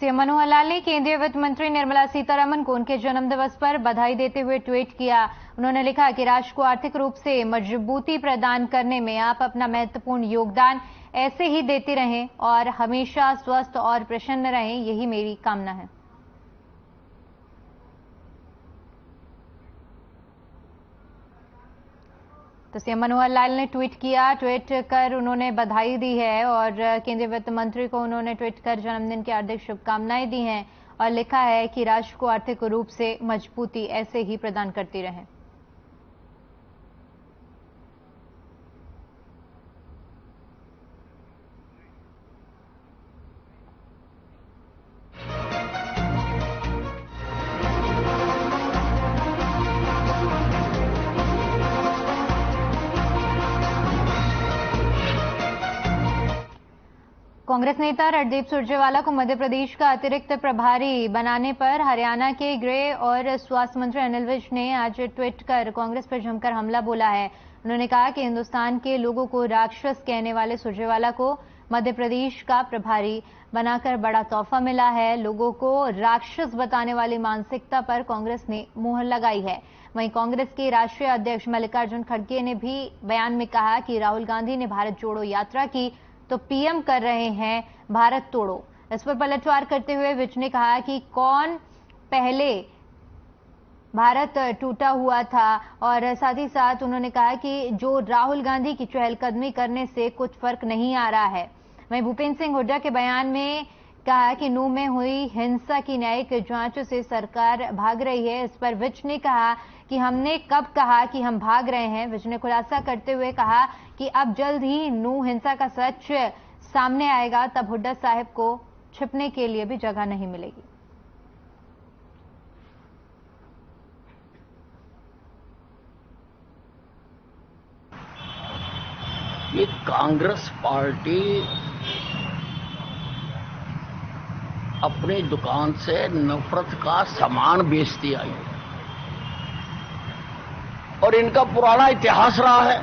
CM Manohar Lal ने केंद्रीय वित्त मंत्री निर्मला सीतारमण को उनके जन्मदिवस पर बधाई देते हुए ट्वीट किया। उन्होंने लिखा कि राष्ट्र को आर्थिक रूप से मजबूती प्रदान करने में आप अपना महत्वपूर्ण योगदान ऐसे ही देते रहें और हमेशा स्वस्थ और प्रसन्न रहें, यही मेरी कामना है। तो सीएम मनोहर लाल ने ट्वीट कर उन्होंने बधाई दी है और केंद्रीय वित्त मंत्री को उन्होंने ट्वीट कर जन्मदिन की हार्दिक शुभकामनाएं दी हैं और लिखा है कि राष्ट्र को आर्थिक रूप से मजबूती ऐसे ही प्रदान करती रहें। कांग्रेस नेता रणदीप सुरजेवाला को मध्य प्रदेश का अतिरिक्त प्रभारी बनाने पर हरियाणा के गृह और स्वास्थ्य मंत्री अनिल विज ने आज ट्वीट कर कांग्रेस पर जमकर हमला बोला है। उन्होंने कहा कि हिंदुस्तान के लोगों को राक्षस कहने वाले सुरजेवाला को मध्य प्रदेश का प्रभारी बनाकर बड़ा तोहफा मिला है। लोगों को राक्षस बताने वाली मानसिकता पर कांग्रेस ने मुहर लगाई है। वहीं कांग्रेस के राष्ट्रीय अध्यक्ष मल्लिकार्जुन खड़गे ने भी बयान में कहा कि राहुल गांधी ने भारत जोड़ो यात्रा की तो पीएम कर रहे हैं भारत तोड़ो। इस पर पलटवार करते हुए विज ने कहा कि कौन पहले भारत टूटा हुआ था और साथ ही साथ उन्होंने कहा कि जो राहुल गांधी की चहलकदमी करने से कुछ फर्क नहीं आ रहा है। वहीं भूपेंद्र सिंह हुड्डा के बयान में कहा कि नूंह में हुई हिंसा की न्यायिक जांच से सरकार भाग रही है। इस पर विज ने कहा कि हमने कब कहा कि हम भाग रहे हैं। विज ने खुलासा करते हुए कहा कि अब जल्द ही नूंह हिंसा का सच सामने आएगा, तब हुड्डा साहब को छिपने के लिए भी जगह नहीं मिलेगी। ये कांग्रेस पार्टी अपनी दुकान से नफरत का सामान बेचती आई है और इनका पुराना इतिहास रहा है।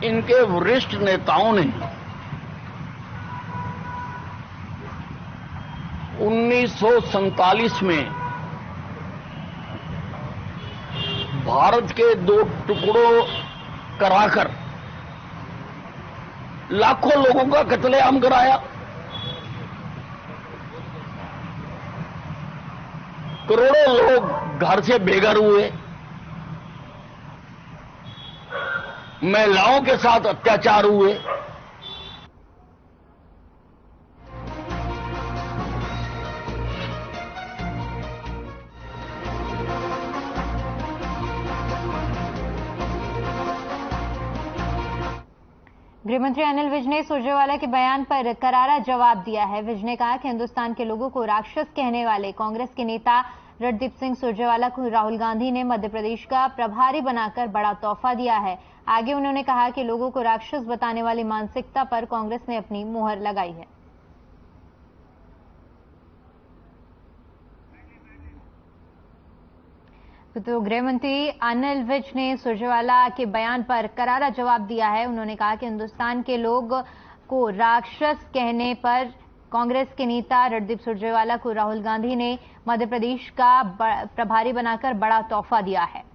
इनके वरिष्ठ नेताओं ने 1947 में भारत के 2 टुकड़ों कराकर लाखों लोगों का कत्लेआम कराया। करोड़ों लोग घर से बेघर हुए। महिलाओं के साथ अत्याचार हुए। गृहमंत्री अनिल विज ने सुरजेवाला के बयान पर करारा जवाब दिया है। विज ने कहा कि हिंदुस्तान के लोगों को राक्षस कहने वाले कांग्रेस के नेता रणदीप सिंह सुरजेवाला को राहुल गांधी ने मध्य प्रदेश का प्रभारी बनाकर बड़ा तोहफा दिया है। आगे उन्होंने कहा कि लोगों को राक्षस बताने वाली मानसिकता पर कांग्रेस ने अपनी मुहर लगाई है। तो गृहमंत्री अनिल विज ने सुरजेवाला के बयान पर करारा जवाब दिया है। उन्होंने कहा कि हिंदुस्तान के लोग को राक्षस कहने पर कांग्रेस के नेता रणदीप सुरजेवाला को राहुल गांधी ने मध्य प्रदेश का प्रभारी बनाकर बड़ा तोहफा दिया है।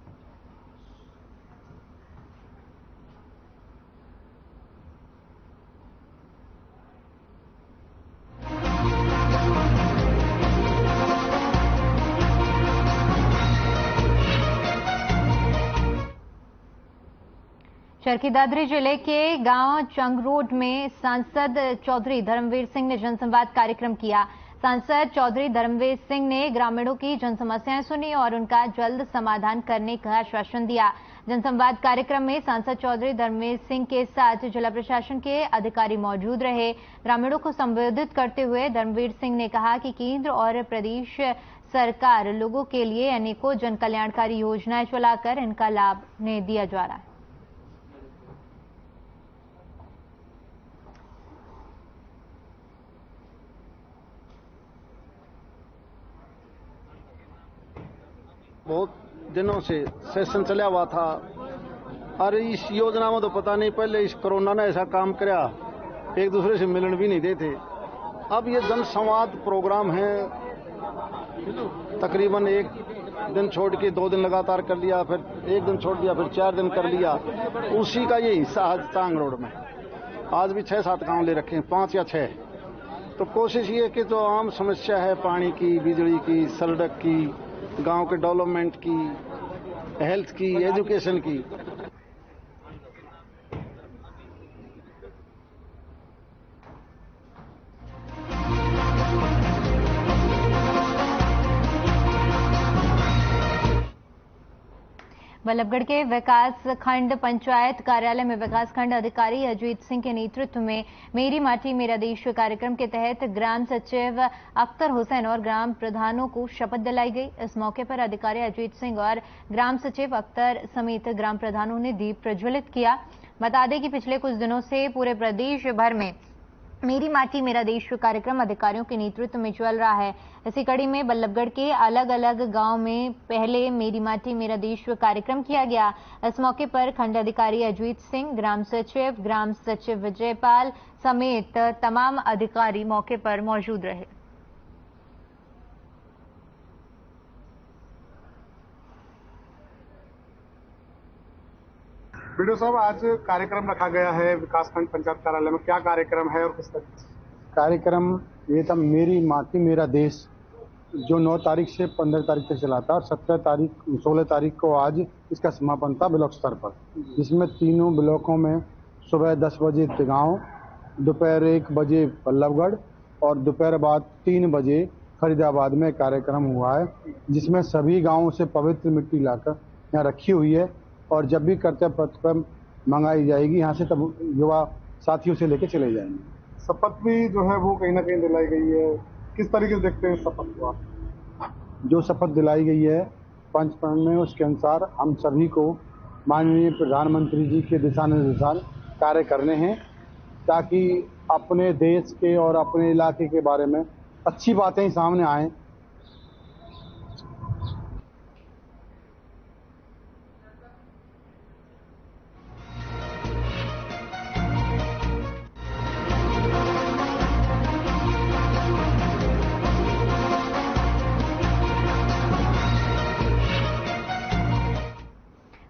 चरखी दादरी जिले के गांव चंगरोड में सांसद चौधरी धर्मवीर सिंह ने जनसंवाद कार्यक्रम किया। सांसद चौधरी धर्मवीर सिंह ने ग्रामीणों की जनसमस्याएं सुनी और उनका जल्द समाधान करने का आश्वासन दिया। जनसंवाद कार्यक्रम में सांसद चौधरी धर्मवीर सिंह के साथ जिला प्रशासन के अधिकारी मौजूद रहे। ग्रामीणों को संबोधित करते हुए धर्मवीर सिंह ने कहा कि केंद्र और प्रदेश सरकार लोगों के लिए अनेकों जन कल्याणकारी योजनाएं चलाकर इनका लाभ उन्हें दिया जा रहा है। बहुत दिनों से सेशन चला हुआ था और इस योजना में तो पता नहीं पहले इस कोरोना ने ऐसा काम कराया एक दूसरे से मिलन भी नहीं देते। अब ये जन संवाद प्रोग्राम है, तकरीबन एक दिन छोड़ के 2 दिन लगातार कर लिया, फिर एक दिन छोड़ दिया, फिर 4 दिन कर लिया। उसी का ये हिस्सा आज टांग रोड में आज भी 6-7 गांव ले रखे हैं, 5 या 6। तो कोशिश ये कि जो आम समस्या है पानी की, बिजली की, सड़क की, गांव के डेवलपमेंट की, हेल्थ की, एजुकेशन की, बल्लभगढ़ के विकास खंड पंचायत कार्यालय में विकास खंड अधिकारी अजीत सिंह के नेतृत्व में मेरी माटी मेरा देश कार्यक्रम के तहत ग्राम सचिव अख्तर हुसैन और ग्राम प्रधानों को शपथ दिलाई गई। इस मौके पर अधिकारी अजीत सिंह और ग्राम सचिव अख्तर समेत ग्राम प्रधानों ने दीप प्रज्वलित किया। बता दें कि पिछले कुछ दिनों से पूरे प्रदेश भर में मेरी माटी मेरा देश कार्यक्रम अधिकारियों के नेतृत्व में चल रहा है। इसी कड़ी में बल्लभगढ़ के अलग अलग गांव में पहले मेरी माटी मेरा देश कार्यक्रम किया गया। इस मौके पर खंड अधिकारी अजीत सिंह, ग्राम सचिव विजयपाल समेत तमाम अधिकारी मौके पर मौजूद रहे। वीडियो साहब, आज कार्यक्रम रखा गया है विकासखंड पंचायत कार्यालय में, क्या कार्यक्रम है और किस तरह? कार्यक्रम ये था मेरी माटी मेरा देश, जो 9 तारीख से 15 तारीख तक चला था और 16 तारीख को आज इसका समापन था ब्लॉक स्तर पर, जिसमें तीनों ब्लॉकों में सुबह 10 बजे तिगांव, दोपहर 1 बजे बल्लभगढ़ और दोपहर बाद 3 बजे फरीदाबाद में कार्यक्रम हुआ है, जिसमें सभी गांवों से पवित्र मिट्टी लाकर यहाँ रखी हुई है और जब भी कर्तव्य पथ पर मंगाई जाएगी यहाँ से तब युवा साथियों से लेकर चले जाएंगे। शपथ भी जो है वो कहीं ना कहीं दिलाई गई है, किस तरीके से देखते हैं शपथ को आप? जो शपथ दिलाई गई है पंचपर्ण में, उसके अनुसार हम सभी को माननीय प्रधानमंत्री जी के दिशा निर्देशानुसार कार्य करने हैं, ताकि अपने देश के और अपने इलाके के बारे में अच्छी बातें सामने आएं।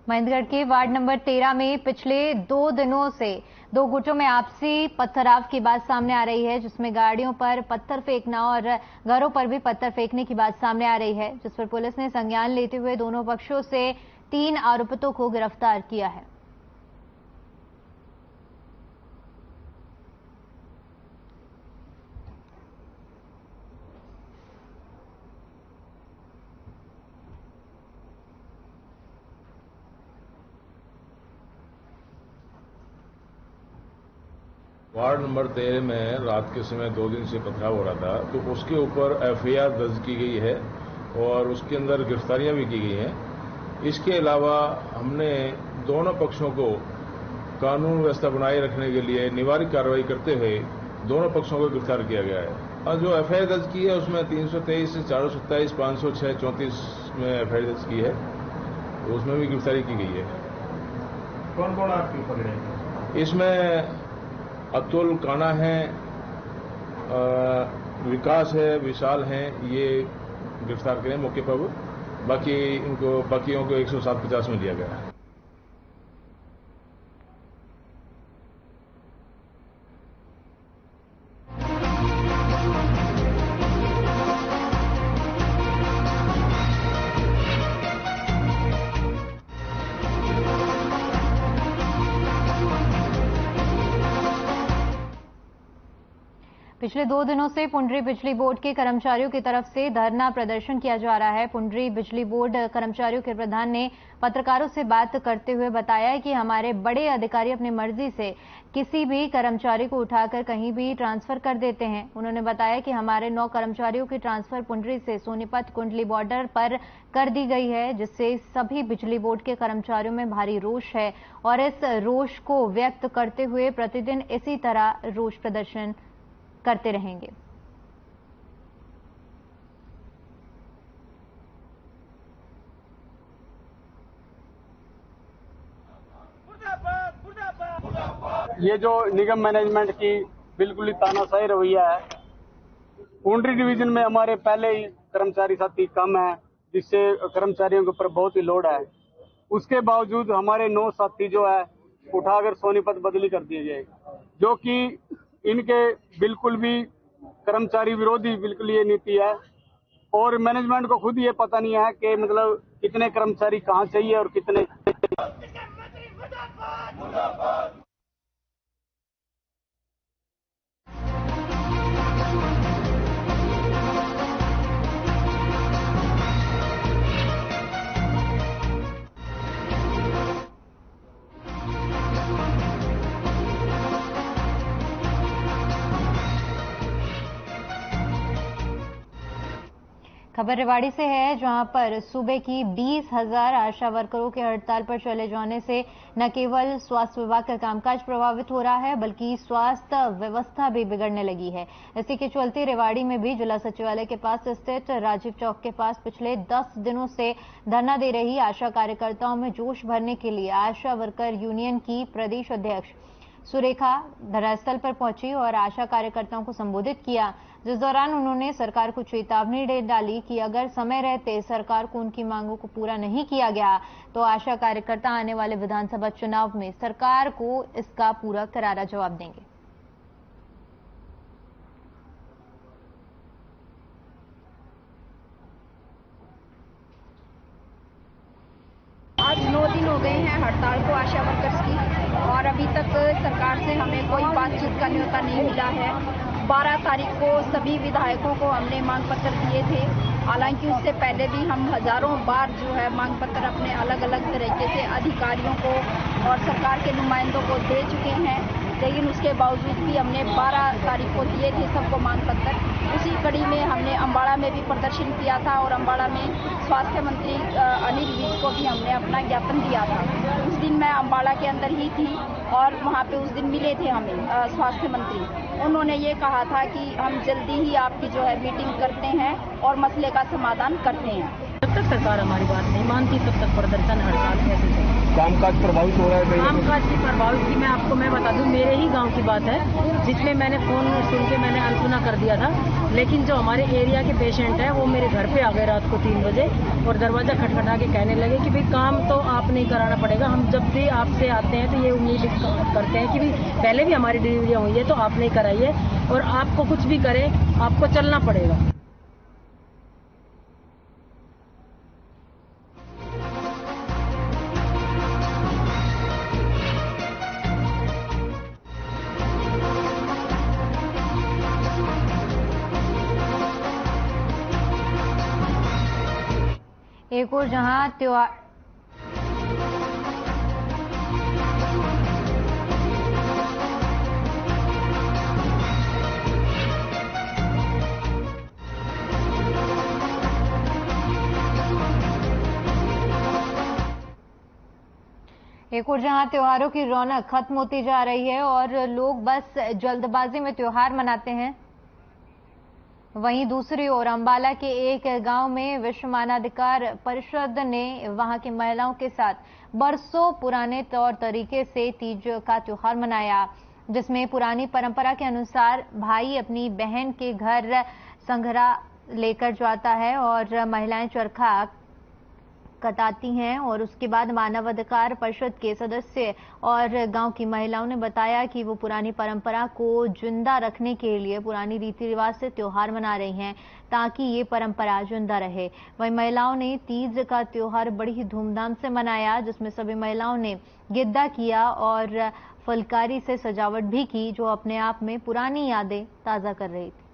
महेंद्रगढ़ के वार्ड नंबर 13 में पिछले 2 दिनों से 2 गुटों में आपसी पत्थराव की बात सामने आ रही है, जिसमें गाड़ियों पर पत्थर फेंकना और घरों पर भी पत्थर फेंकने की बात सामने आ रही है, जिस पर पुलिस ने संज्ञान लेते हुए दोनों पक्षों से 3 आरोपितों को गिरफ्तार किया है। वार्ड नंबर 13 में रात के समय 2 दिन से पथराव हो रहा था, तो उसके ऊपर एफआईआर दर्ज की गई है और उसके अंदर गिरफ्तारियां भी की गई हैं। इसके अलावा हमने दोनों पक्षों को कानून व्यवस्था बनाए रखने के लिए निवारक कार्रवाई करते हुए दोनों पक्षों को गिरफ्तार किया गया है। और जो एफआईआर दर्ज की है उसमें 323 से 427, 506, 34 में एफआईआर दर्ज की है, तो उसमें भी गिरफ्तारी की गई है। कौन कौन आपकी पकड़े हैं इसमें? अतुल काना है, विकास है, विशाल हैं, ये गिरफ्तार करें मौके पर। बाकियों को 107-50 में लिया गया है। पिछले 2 दिनों से पुंडरी बिजली बोर्ड के कर्मचारियों की तरफ से धरना प्रदर्शन किया जा रहा है। पुंडरी बिजली बोर्ड कर्मचारियों के प्रधान ने पत्रकारों से बात करते हुए बताया कि हमारे बड़े अधिकारी अपनी मर्जी से किसी भी कर्मचारी को उठाकर कहीं भी ट्रांसफर कर देते हैं। उन्होंने बताया कि हमारे 9 कर्मचारियों की ट्रांसफर पुंडरी से सोनीपत कुंडली बॉर्डर पर कर दी गई है, जिससे सभी बिजली बोर्ड के कर्मचारियों में भारी रोष है और इस रोष को व्यक्त करते हुए प्रतिदिन इसी तरह रोष प्रदर्शन करते रहेंगे। ये जो निगम मैनेजमेंट की बिल्कुल ही तानाशाही रवैया है। पूंडरी डिवीजन में हमारे पहले ही कर्मचारी साथी कम है, जिससे कर्मचारियों के ऊपर बहुत ही लोड है। उसके बावजूद हमारे 9 साथी जो है उठाकर सोनीपत बदली कर दिए गए, जो कि इनके बिल्कुल भी कर्मचारी विरोधी बिल्कुल ये नीति है। और मैनेजमेंट को खुद ये पता नहीं है कि मतलब कितने कर्मचारी कहाँ चाहिए और कितने। खबर रेवाड़ी से है, जहां पर सूबे की 20,000 आशा वर्करों के हड़ताल पर चले जाने से न केवल स्वास्थ्य विभाग का कामकाज प्रभावित हो रहा है, बल्कि स्वास्थ्य व्यवस्था भी बिगड़ने लगी है। इसी के चलते रेवाड़ी में भी जिला सचिवालय के पास स्थित राजीव चौक के पास पिछले 10 दिनों से धरना दे रही आशा कार्यकर्ताओं में जोश भरने के लिए आशा वर्कर यूनियन की प्रदेश अध्यक्ष सुरेखा धरनास्थल पर पहुंची और आशा कार्यकर्ताओं को संबोधित किया, जिस दौरान उन्होंने सरकार को चेतावनी दे डाली कि अगर समय रहते सरकार को उनकी मांगों को पूरा नहीं किया गया तो आशा कार्यकर्ता आने वाले विधानसभा चुनाव में सरकार को इसका पूरा करारा जवाब देंगे। आज 9 दिन हो गए हैं हड़ताल को आशा वर्कर्स की, और अभी तक सरकार से हमें कोई बातचीत का न्योता नहीं मिला है। 12 तारीख को सभी विधायकों को हमने मांग पत्र दिए थे, हालांकि उससे पहले भी हम हजारों बार जो है मांग पत्र अपने अलग अलग तरीके से अधिकारियों को और सरकार के नुमाइंदों को दे चुके हैं, लेकिन उसके बावजूद भी हमने 12 तारीख को दिए थे सबको मांग पत्र। उसी कड़ी में हमने अम्बाड़ा में भी प्रदर्शन किया था और अम्बाड़ा में स्वास्थ्य मंत्री अनिल विज को भी हमने अपना ज्ञापन दिया था। उस दिन मैं अम्बाड़ा के अंदर ही थी और वहाँ पे उस दिन मिले थे हमें स्वास्थ्य मंत्री। उन्होंने ये कहा था कि हम जल्दी ही आपकी जो है मीटिंग करते हैं और मसले का समाधान करते हैं। जब तक सरकार हमारी बात नहीं मानती तब तक प्रदर्शन हड़ताल कैसे चलेगा। कामकाज प्रभावित हो रहा है। कामकाज की प्रभावित की मैं बता दूं, मेरे ही गांव की बात है, जिसमें मैंने फोन सुन के मैंने अनसुना कर दिया था, लेकिन जो हमारे एरिया के पेशेंट है वो मेरे घर पे आ गए रात को 3 बजे और दरवाजा खटखटा के कहने लगे कि भाई काम तो आप नहीं कराना पड़ेगा, हम जब भी आपसे आते हैं तो ये उम्मीद करते हैं कि भाई पहले भी हमारी डिलीवरियाँ हुई है तो आप नहीं कराइए और आपको कुछ भी करें आपको चलना पड़ेगा। एक और जहां त्योहार त्योहारों की रौनक खत्म होती जा रही है और लोग बस जल्दबाजी में त्योहार मनाते हैं, वहीं दूसरी ओर अंबाला के एक गांव में विश्व मानवाधिकार परिषद ने वहां की महिलाओं के साथ बरसों पुराने तौर तरीके से तीज का त्योहार मनाया, जिसमें पुरानी परंपरा के अनुसार भाई अपनी बहन के घर संघरा लेकर जाता है और महिलाएं चरखा कटाती हैं। और उसके बाद मानवाधिकार परिषद के सदस्य और गांव की महिलाओं ने बताया कि वो पुरानी परंपरा को जिंदा रखने के लिए पुरानी रीति रिवाज से त्योहार मना रही हैं ताकि ये परंपरा जिंदा रहे। वहीं महिलाओं ने तीज का त्योहार बड़ी ही धूमधाम से मनाया, जिसमें सभी महिलाओं ने गिद्दा किया और फुलकारी से सजावट भी की, जो अपने आप में पुरानी यादें ताजा कर रही थी।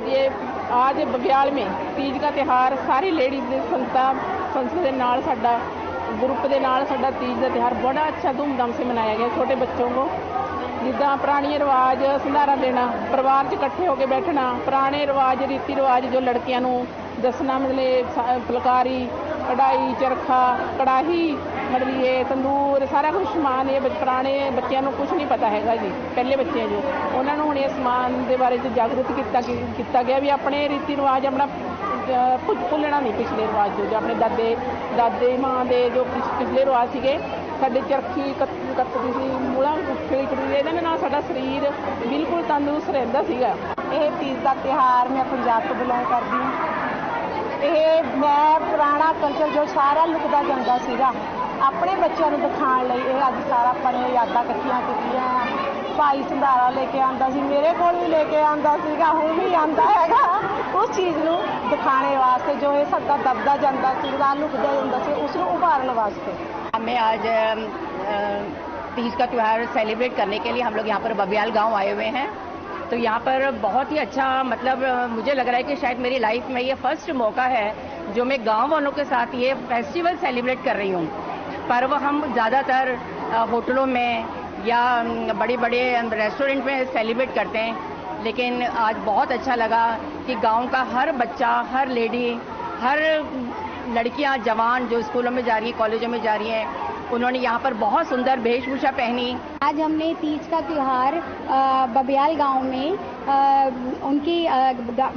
ये आज बग्याल में तीज का त्यौहार सारी लेडीज संस्था के नाल साडा ग्रुप के नाल साडा तीज का त्यौहार बड़ा अच्छा धूमधाम से मनाया गया। छोटे बच्चों को जिदा पुराने रिवाज संधारा देना, परिवार च इकट्ठे होकर बैठना, पुराने रिवाज रीति रिवाज जो लड़कियां दसना, मतलब फुलकारी कढ़ाई चरखा कड़ाही मतलब ये तंदूर सारा कुछ समान ये पुराने बच्चों कुछ नहीं पता है जी। पहले बच्चे जो उन्होंने हुण इस समान के बारे जागरूक किया गया भी अपने रीति रिवाज अपना भुलना नहीं, पिछले रिवाज जो अपने दादे माँ के जो पिछले रिवाज थे ਸਾਡੀ ਚਰਖੀ ਕੱਤਦੀ ਸੀ, ਮੂਲਾਂ ਖਿੜਦੀ, ਇਹਨਾਂ ਨਾਲ ਸਾਡਾ ਸਰੀਰ ਬਿਲਕੁਲ ਤੰਦਰੁਸਤ ਰਹਿੰਦਾ ਸੀਗਾ। ਇਹ ਤੀਜ ਦਾ ਤਿਉਹਾਰ ਮੈਂ ਪੰਜਾਬ ਤੋਂ ਬਿਲੋਂਗ ਕਰਦੀ ਹਾਂ। ਇਹ ਮੈਂ ਪੁਰਾਣਾ ਕਲਚਰ ਜੋ ਸਾਰਾ ਲੁਕਦਾ ਜਾਂਦਾ ਸੀਗਾ, ਆਪਣੇ ਬੱਚਿਆਂ ਨੂੰ ਦਿਖਾਉਣ ਲਈ ਇਹ ਅੱਜ ਸਾਰਾ ਆਪਾਂ ਨੇ ਯਾਦਾਂ ਇਕੱਠੀਆਂ ਕੀਤੀਆਂ। ਭਾਈ ਸੰਧਾਰਾ ਲੈ ਕੇ ਆਉਂਦਾ ਸੀ, ਮੇਰੇ ਕੋਲ ਵੀ ਲੈ ਕੇ ਆਉਂਦਾ ਸੀਗਾ, ਹੁਣ ਵੀ ਆਉਂਦਾ ਹੈਗਾ। ਉਸ ਚੀਜ਼ ਨੂੰ दिखाने वास्ते, जो है सबका दबदा जाता किरदार लुकदा जाता है, उसको उभारने वास्ते। हमें आज तीज का त्यौहार सेलिब्रेट करने के लिए हम लोग यहाँ पर बबियाल गांव आए हुए हैं। तो यहाँ पर बहुत ही अच्छा, मतलब मुझे लग रहा है कि शायद मेरी लाइफ में ये फर्स्ट मौका है जो मैं गांव वालों के साथ ये फेस्टिवल सेलिब्रेट कर रही हूँ। पर्व हम ज़्यादातर होटलों में या बड़े बड़े रेस्टोरेंट में सेलिब्रेट करते हैं, लेकिन आज बहुत अच्छा लगा कि गांव का हर बच्चा, हर लेडी, हर लड़कियां, जवान जो स्कूलों में जा रही हैं, कॉलेजों में जा रही हैं, उन्होंने यहाँ पर बहुत सुंदर वेशभूषा पहनी। आज हमने तीज का त्यौहार बबियाल गांव में उनकी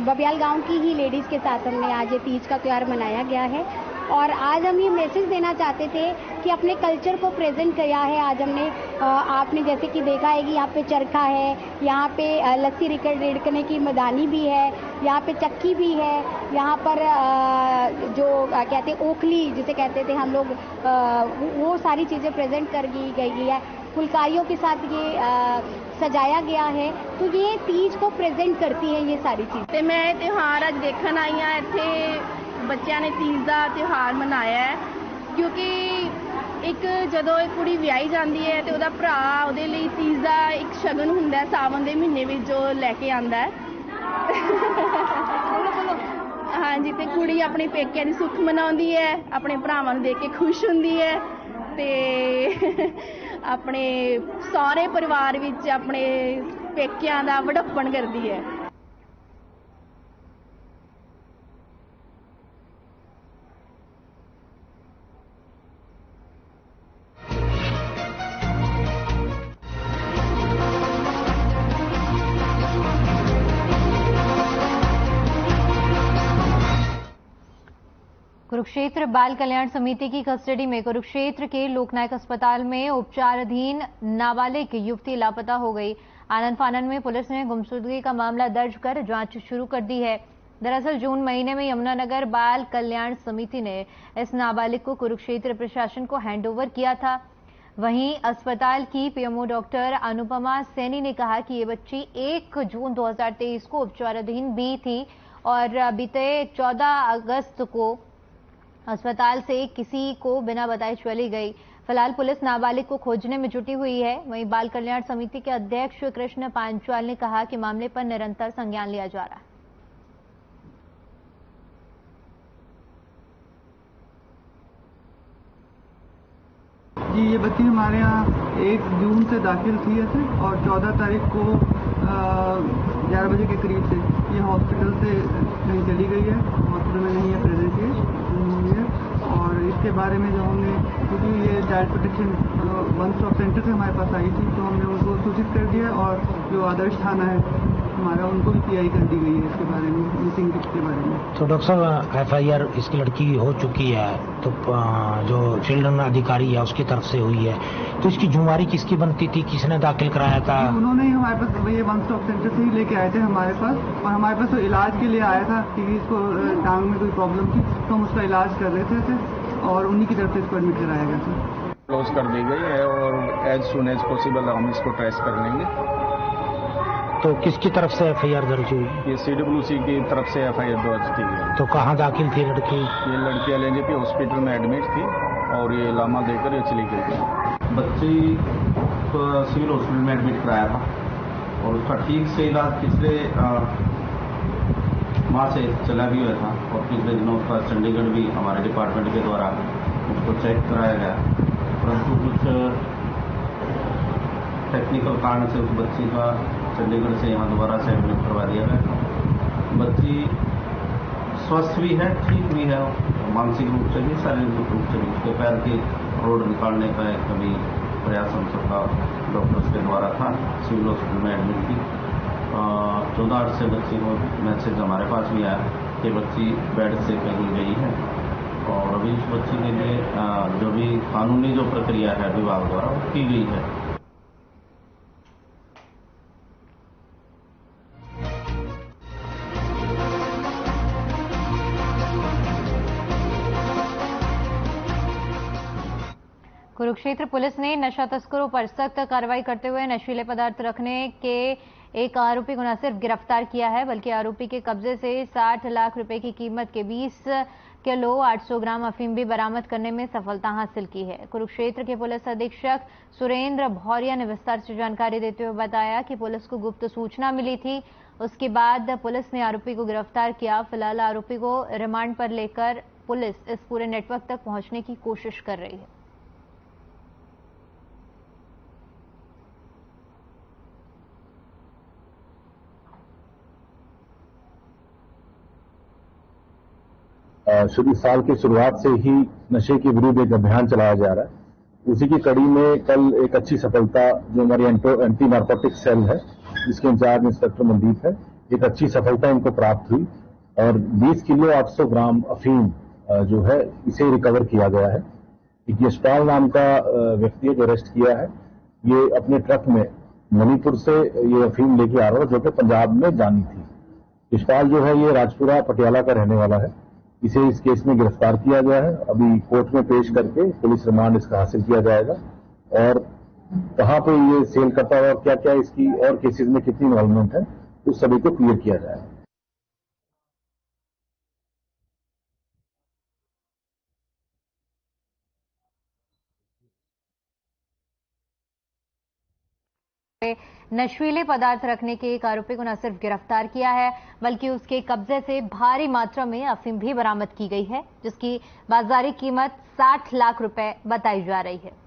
बबियाल गांव की ही लेडीज़ के साथ हमने आज ये तीज का त्यौहार मनाया गया है। और आज हम ये मैसेज देना चाहते थे कि अपने कल्चर को प्रेजेंट किया है। आज हमने आपने जैसे कि देखा है कि यहाँ पे चरखा है, यहाँ पे लस्सी रिड़कने की मैदानी भी है, यहाँ पे चक्की भी है, यहाँ पर जो कहते हैं ओखली जिसे कहते थे हम लोग, वो सारी चीज़ें प्रेजेंट कर गई है। फुलकारियों के साथ ये सजाया गया है, तो ये तीज को प्रेजेंट करती है ये सारी चीज़ें। मैं त्यौहार अज देखने आई हाँ, इत्थे बच्चों ने तीज का त्यौहार मनाया है, क्योंकि एक जदों एक कुड़ी विआही जाती है तो उहदा भरा उहदे लई तीज का एक शगन हुंदा है, सावन के महीने में जो लैके आंदा है। हाँ जी, तो कुड़ी अपने पेकिਆਂ ਦੀ सुख मनाउंदी है, अपने भरावां नूं देख के खुश हुंदी है, ते अपने सारे परिवार विच अपने पेकिਆਂ ਦਾ वडप्पण करदी है। कुरुक्षेत्र बाल कल्याण समिति की कस्टडी में कुरुक्षेत्र के लोकनायक अस्पताल में उपचाराधीन नाबालिग युवती लापता हो गई। आनन फानन में पुलिस ने गुमशुदगी का मामला दर्ज कर जांच शुरू कर दी है। दरअसल जून महीने में यमुनानगर बाल कल्याण समिति ने इस नाबालिग को कुरुक्षेत्र प्रशासन को हैंडओवर किया था। वहीं अस्पताल की पीएमओ डॉक्टर अनुपमा सैनी ने कहा कि ये बच्ची 1 जून 2023 को उपचाराधीन भी थी और बीते 14 अगस्त को अस्पताल से किसी को बिना बताए चली गई। फिलहाल पुलिस नाबालिग को खोजने में जुटी हुई है। वहीं बाल कल्याण समिति के अध्यक्ष कृष्ण पांचाल ने कहा कि मामले पर निरंतर संज्ञान लिया जा रहा है। जी, ये बच्ची हमारे यहाँ 1 जून से दाखिल थी ऐसे, और 14 तारीख को 11 बजे के करीब से ये हॉस्पिटल से कहीं चली गई है, हॉस्पिटल में नहीं है, प्रेजेंट है। और इसके बारे में जो हमने, क्योंकि ये child protection one stop centre से हमारे पास आई थी, तो हमने उनको सूचित कर दिया, और जो आदर्श थाना है हमारा, उनको भी पीआई कर दी गई है इसके बारे में, मिसिंग के बारे में। तो डॉक्टर साहब, FIR इसकी लड़की हो चुकी है, तो जो चिल्ड्रन अधिकारी है उसकी तरफ से हुई है, तो इसकी जुम्मेवारी किसकी बनती थी, किसने दाखिल कराया था? उन्होंने ही हमारे पास, ये वन स्टॉप सेंटर से ही लेके आए थे हमारे पास, और हमारे पास तो इलाज के लिए आया था कि इसको टांग में कोई प्रॉब्लम थी, तो हम उसका इलाज कर रहे थे और उन्हीं की तरफ से इसको एडमिट कराया गया था। क्लोज कर दी गई है और एज सुन एज पॉसिबल हम इसको ट्रेस कर लेंगे। तो किसकी तरफ से FIR दर्ज हुई? ये CWC की तरफ से FIR दर्ज की गई। तो कहाँ दाखिल थी लड़की? ये लड़की LNJP हॉस्पिटल में एडमिट थी और ये लामा देकर ये चली गई थी। बच्ची को सिविल हॉस्पिटल में एडमिट कराया था और उसका ठीक से इलाज पिछले माह से चला भी हुआ था, और पिछले दिनों उसका चंडीगढ़ भी हमारे डिपार्टमेंट के द्वारा उसको चेक कराया गया, परंतु कुछ टेक्निकल कारण से उस बच्ची का चंडीगढ़ से यहाँ दोबारा से एडमिट करवा दिया गया। बच्ची स्वस्थ भी है, ठीक भी है, मानसिक रूप से भी, शारीरिक रूप से भी। उसके पैर की रोड निकालने का कभी प्रयास हम सबका डॉक्टर्स के द्वारा था, सिविल हॉस्पिटल में एडमिट थी। 14/8 से बच्ची को मैसेज हमारे पास भी आया कि बच्ची बेड से कहीं गई है, और अभी उस बच्ची के लिए जो भी कानूनी जो प्रक्रिया है विभाग द्वारा वो की गई है। कुरुक्षेत्र पुलिस ने नशा तस्करों पर सख्त कार्रवाई करते हुए नशीले पदार्थ रखने के एक आरोपी को न सिर्फ गिरफ्तार किया है बल्कि आरोपी के कब्जे से 60 लाख रुपए की कीमत के 20 किलो 800 ग्राम अफीम भी बरामद करने में सफलता हासिल की है। कुरुक्षेत्र के पुलिस अधीक्षक सुरेंद्र भौरिया ने विस्तार से जानकारी देते हुए बताया कि पुलिस को गुप्त सूचना मिली थी, उसके बाद पुलिस ने आरोपी को गिरफ्तार किया। फिलहाल आरोपी को रिमांड पर लेकर पुलिस इस पूरे नेटवर्क तक पहुंचने की कोशिश कर रही है। शुरू साल की शुरुआत से ही नशे के विरुद्ध एक अभियान चलाया जा रहा है। उसी की कड़ी में कल एक अच्छी सफलता जो हमारी एंटी नार्कोटिक्स सेल है, जिसके इंचार्ज इंस्पेक्टर मनदीप है, एक अच्छी सफलता इनको प्राप्त हुई और 20 किलो 800 ग्राम अफीम जो है इसे रिकवर किया गया है। एक यशपाल नाम का व्यक्ति है जो अरेस्ट किया है। ये अपने ट्रक में मणिपुर से ये अफीम लेके आ रहा था जो कि पंजाब में जानी थी। यशपाल जो है ये राजपुरा पटियाला का रहने वाला है। इसे इस केस में गिरफ्तार किया गया है। अभी कोर्ट में पेश करके पुलिस रिमांड इसका हासिल किया जाएगा और कहां पे ये सेल करता है और क्या क्या इसकी और केसेस में कितनी इन्वॉल्वमेंट है उस सभी को क्लियर किया जाएगा। नशीले पदार्थ रखने के एक आरोपी को न सिर्फ गिरफ्तार किया है बल्कि उसके कब्जे से भारी मात्रा में अफीम भी बरामद की गई है, जिसकी बाजारी कीमत 60 लाख रुपए बताई जा रही है।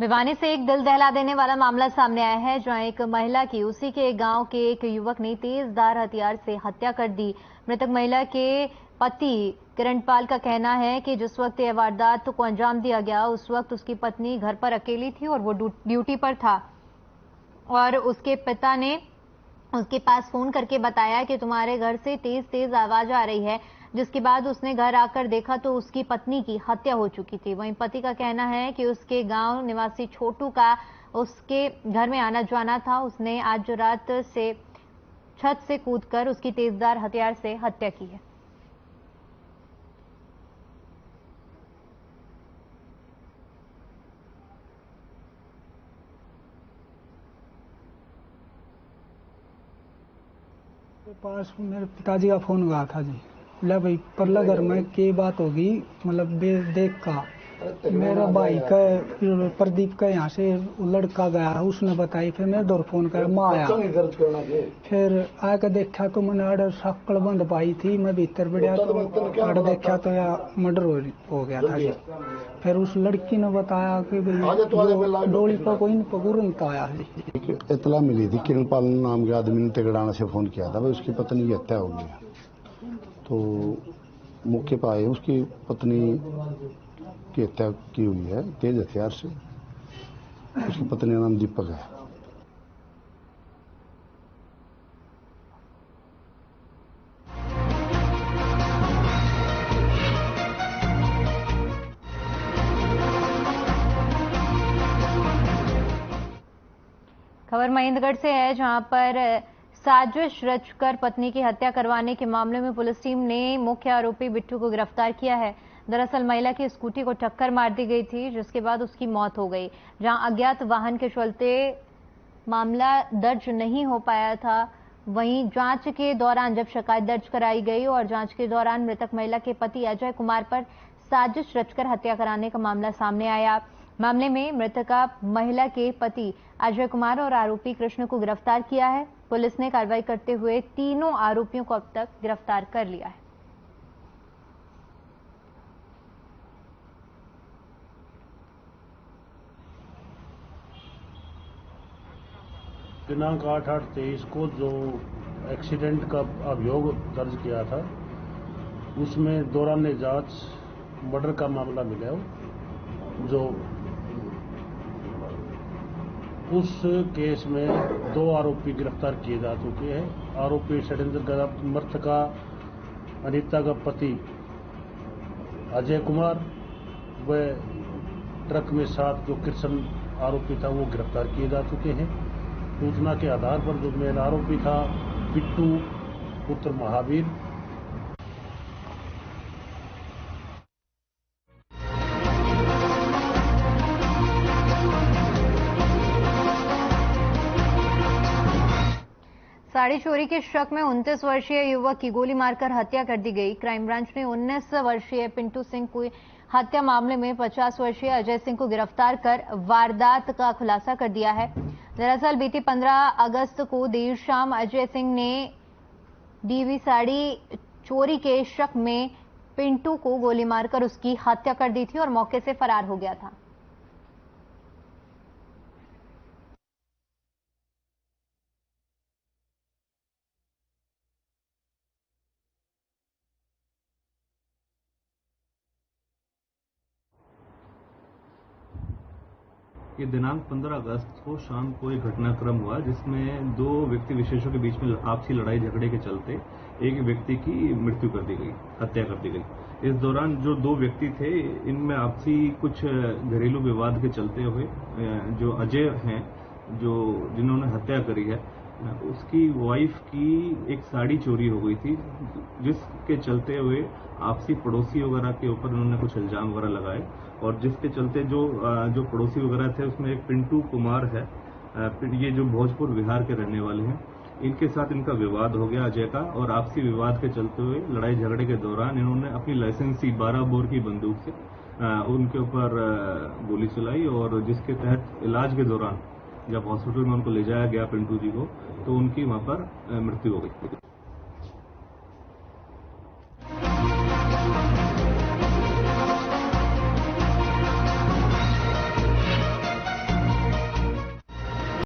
भिवानी से एक दिल दहला देने वाला मामला सामने आया है, जहां एक महिला की उसी के गांव के एक युवक ने तेजधार हथियार से हत्या कर दी। मृतक महिला के पति किरणपाल का कहना है कि जिस वक्त यह वारदात को अंजाम दिया गया उस वक्त उसकी पत्नी घर पर अकेली थी और वो ड्यूटी पर था और उसके पिता ने उसके पास फोन करके बताया कि तुम्हारे घर से तेज तेज आवाज आ रही है, जिसके बाद उसने घर आकर देखा तो उसकी पत्नी की हत्या हो चुकी थी। वहीं पति का कहना है कि उसके गांव निवासी छोटू का उसके घर में आना जाना था। उसने आज रात से छत से कूदकर उसकी तेजधार हथियार से हत्या की है। पास मेरे पिताजी का फोन गया था जी, बोला भाई परला घर में क्या बात होगी, मतलब देख का मेरा भाई का प्रदीप का यहाँ से लड़का गया, उसने बताई। फिर मेरे दौर फोन कर माँ आया, फिर आकर देखा तो मैंने आड़ शक्ल बंद पाई थी। मैं भीतर बढ़िया तो आड़ देखा तो यार मर्डर हो गया था जी। फिर उस लड़की ने बताया कि भाई डोली पर कोई तुरंत आया जी। इतला मिली थी किरणपाल नाम के आदमी ने तिगड़ाना से फोन किया था, भाई उसकी पत्नी की हत्या हो गई। तो मौके पर आए, उसकी पत्नी की हत्या की हुई है तेज हथियार से। उसकी पत्नी का नाम दीपक है। खबर महेंद्रगढ़ से है, जहां पर साजिश रचकर पत्नी की हत्या करवाने के मामले में पुलिस टीम ने मुख्य आरोपी बिट्टू को गिरफ्तार किया है। दरअसल महिला की स्कूटी को टक्कर मार दी गई थी, जिसके बाद उसकी मौत हो गई। जहां अज्ञात वाहन के चलते मामला दर्ज नहीं हो पाया था, वहीं जांच के दौरान जब शिकायत दर्ज कराई गई और जांच के दौरान मृतक महिला के पति अजय कुमार पर साजिश रचकर हत्या कराने का मामला सामने आया। मामले में मृतका महिला के पति अजय कुमार और आरोपी कृष्ण को गिरफ्तार किया है। पुलिस ने कार्रवाई करते हुए तीनों आरोपियों को अब तक गिरफ्तार कर लिया है। दिनांक 8/8/23 को जो एक्सीडेंट का अभियोग दर्ज किया था उसमें दौरान जांच मर्डर का मामला मिला हो, जो उस केस में 2 आरोपी गिरफ्तार किए जा चुके हैं। आरोपी षड्यंत्र मृतका अनीता का पति अजय कुमार व ट्रक में साथ जो कृष्ण आरोपी था वो गिरफ्तार किए जा चुके हैं। सूचना के आधार पर जो मेन आरोपी था पिट्टू पुत्र महावीर, साड़ी चोरी के शक में 29 वर्षीय युवक की गोली मारकर हत्या कर दी गई। क्राइम ब्रांच ने 19 वर्षीय पिंटू सिंह को हत्या मामले में 50 वर्षीय अजय सिंह को गिरफ्तार कर वारदात का खुलासा कर दिया है। दरअसल बीती 15 अगस्त को देर शाम अजय सिंह ने डीवी साड़ी चोरी के शक में पिंटू को गोली मारकर उसकी हत्या कर दी थी और मौके से फरार हो गया था। ये दिनांक 15 अगस्त को शाम को एक घटनाक्रम हुआ जिसमें 2 व्यक्ति विशेषों के बीच में आपसी लड़ाई झगड़े के चलते एक व्यक्ति की मृत्यु कर दी गई, हत्या कर दी गई। इस दौरान जो 2 व्यक्ति थे इनमें आपसी कुछ घरेलू विवाद के चलते हुए जो अजय हैं जो जिन्होंने हत्या करी है उसकी वाइफ की एक साड़ी चोरी हो गई थी, जिसके चलते हुए आपसी पड़ोसी वगैरह के ऊपर उन्होंने कुछ इल्जाम वगैरह लगाए और जिसके चलते जो पड़ोसी वगैरह थे उसमें एक पिंटू कुमार है, ये जो भोजपुर बिहार के रहने वाले हैं, इनके साथ इनका विवाद हो गया अजय का। और आपसी विवाद के चलते हुए लड़ाई झगड़े के दौरान इन्होंने अपनी लाइसेंसी 12 बोर की बंदूक से उनके ऊपर गोली चलाई और जिसके तहत इलाज के दौरान जब हॉस्पिटल में उनको ले जाया गया पिंटू जी को तो उनकी वहां पर मृत्यु हो गई।